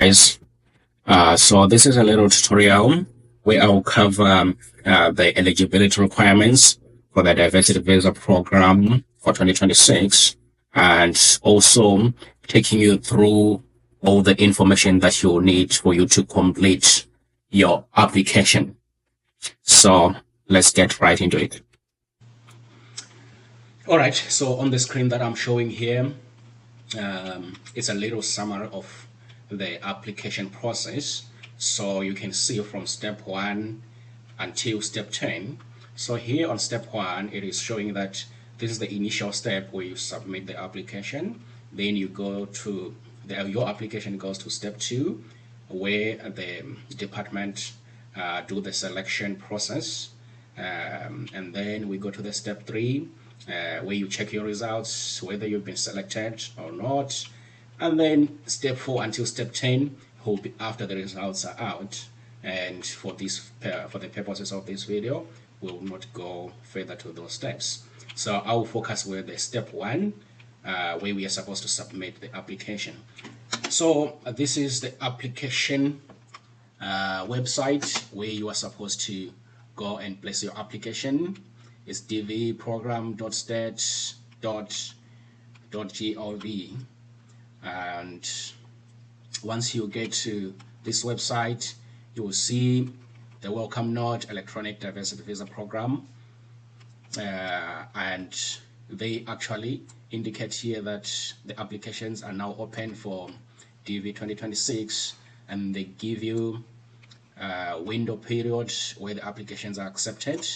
Guys, so this is a little tutorial where I'll cover the eligibility requirements for the diversity visa program for 2026, and also taking you through all the information that you'll need for you to complete your application. So let's get right into it. All right, so on the screen that I'm showing here, it's a little summary of the application process. So you can see from step 1 until step 10. So here on step 1, it is showing that this is the initial step where you submit the application. Then you go to your application goes to step 2, where the department do the selection process. And then we go to the step 3, where you check your results, whether you've been selected or not. And then step 4 until step 10 will be after the results are out. And for the purposes of this video, we will not go further to those steps. So I will focus with the step 1, where we are supposed to submit the application. So this is the application website where you are supposed to go and place your application. It's dvprogram.state.gov, and once you get to this website, you will see the welcome note, electronic diversity visa program, and they actually indicate here that the applications are now open for DV 2026, and they give you window period where the applications are accepted,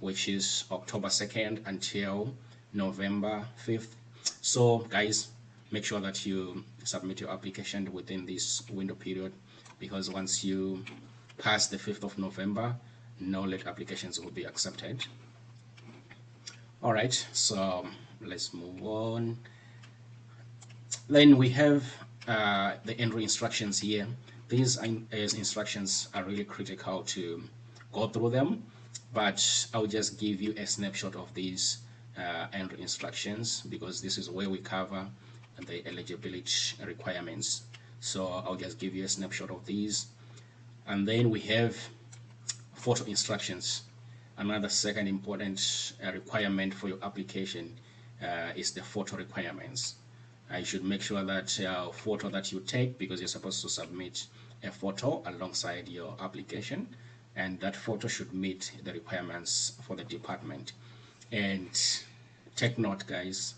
which is October 2nd until November 5th. So guys, make sure that you submit your application within this window period, because once you pass the 5th of November, no late applications will be accepted. All right, so let's move on. Then we have the entry instructions here. These instructions are really critical to go through them, but I'll just give you a snapshot of these entry instructions, because this is where we cover the eligibility requirements. So I'll just give you a snapshot of these. And then we have photo instructions. Another second important requirement for your application is the photo requirements. You should make sure that photo that you take, because you're supposed to submit a photo alongside your application, and that photo should meet the requirements for the department. And take note, guys,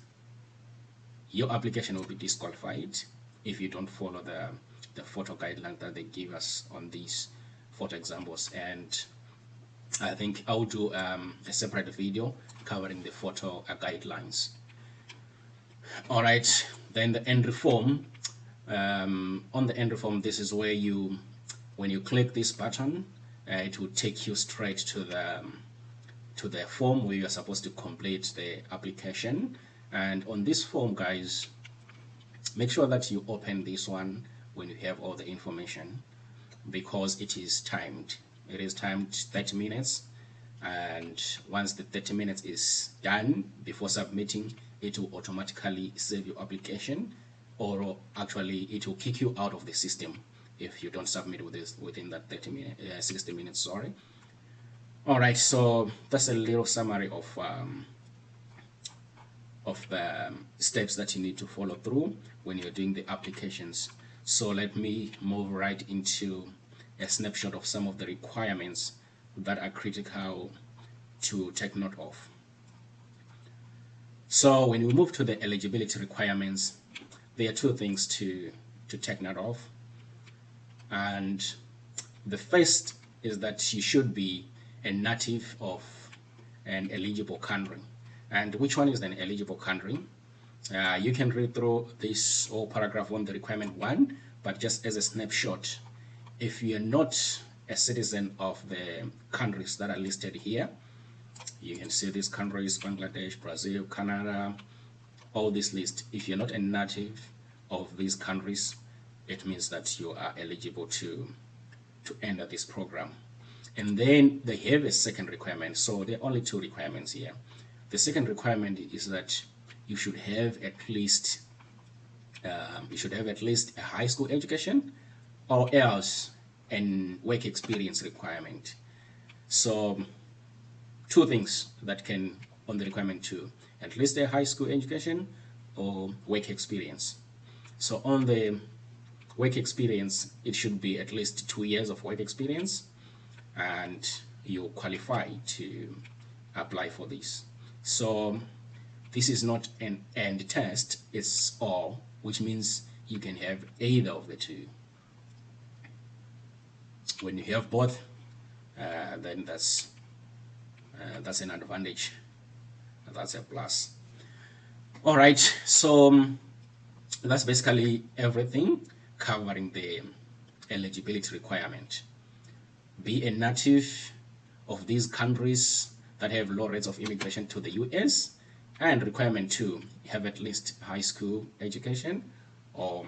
your application will be disqualified if you don't follow the photo guidelines that they give us on these photo examples. And I think I'll do a separate video covering the photo guidelines. All right, then the entry form. On the entry form, this is where when you click this button, it will take you straight to the form where you are supposed to complete the application. And on this form, guys, make sure that you open this one when you have all the information, because it is timed. It is timed 30 minutes, and once the 30 minutes is done, before submitting, it will automatically save your application, or actually it will kick you out of the system if you don't submit within that 60 minutes, sorry. All right, so that's a little summary of the steps that you need to follow through when you're doing the applications. So let me move right into a snapshot of some of the requirements that are critical to take note of. So when we move to the eligibility requirements, there are two things to take note of. And the first is that you should be a native of an eligible country. And which one is an eligible country? You can read through this whole paragraph on the requirement 1, but just as a snapshot, if you're not a citizen of the countries that are listed here, you can see these countries: Bangladesh, Brazil, Canada, all this list. If you're not a native of these countries, it means that you are eligible to enter this program. And then they have a second requirement. So there are only two requirements here. The second requirement is that you should have at least a high school education or else an work experience requirement. So two things that can on the requirement to at least a high school education or work experience. So on the work experience, it should be at least 2 years of work experience, and you qualify to apply for this. So this is not an and test, it's or, which means you can have either of the two. When you have both, then that's an advantage. That's a plus. All right, so that's basically everything covering the eligibility requirement. Be a native of these countries that have low rates of immigration to the US, and requirement 2, have at least high school education or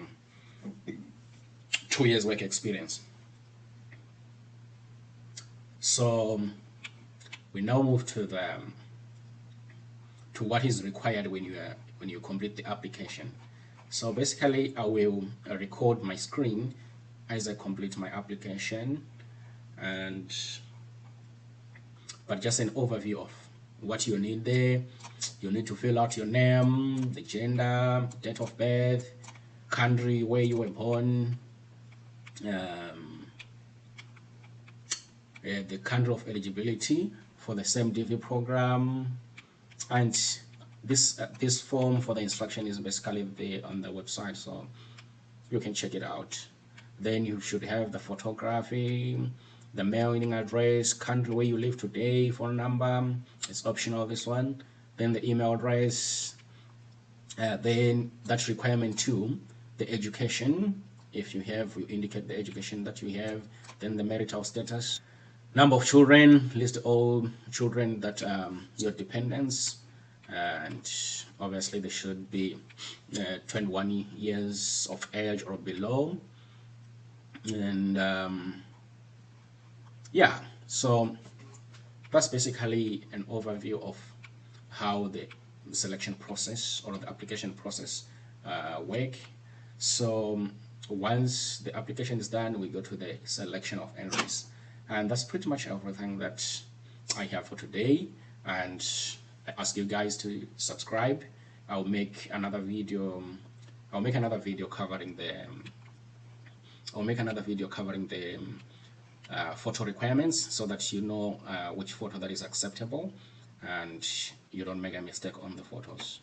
2 years work experience. So we now move to what is required when you complete the application. So basically, I will record my screen as I complete my application, but just an overview of what you need there. You need to fill out your name, the gender, date of birth, country where you were born, the country of eligibility for the same DV program, and this form for the instruction is basically there on the website, so you can check it out. Then you should have the photography, the mailing address, country where you live today, phone number, it's optional, this one. Then the email address, then that's requirement 2, the education, if you have, you indicate the education that you have. Then the marital status, number of children, list all children that your dependents, and obviously they should be 21 years of age or below. And yeah, so that's basically an overview of how the selection process or the application process work. So once the application is done, we go to the selection of entries, and that's pretty much everything that I have for today. And I ask you guys to subscribe. I'll make another video covering the photo requirements, so that you know which photo that is acceptable and you don't make a mistake on the photos.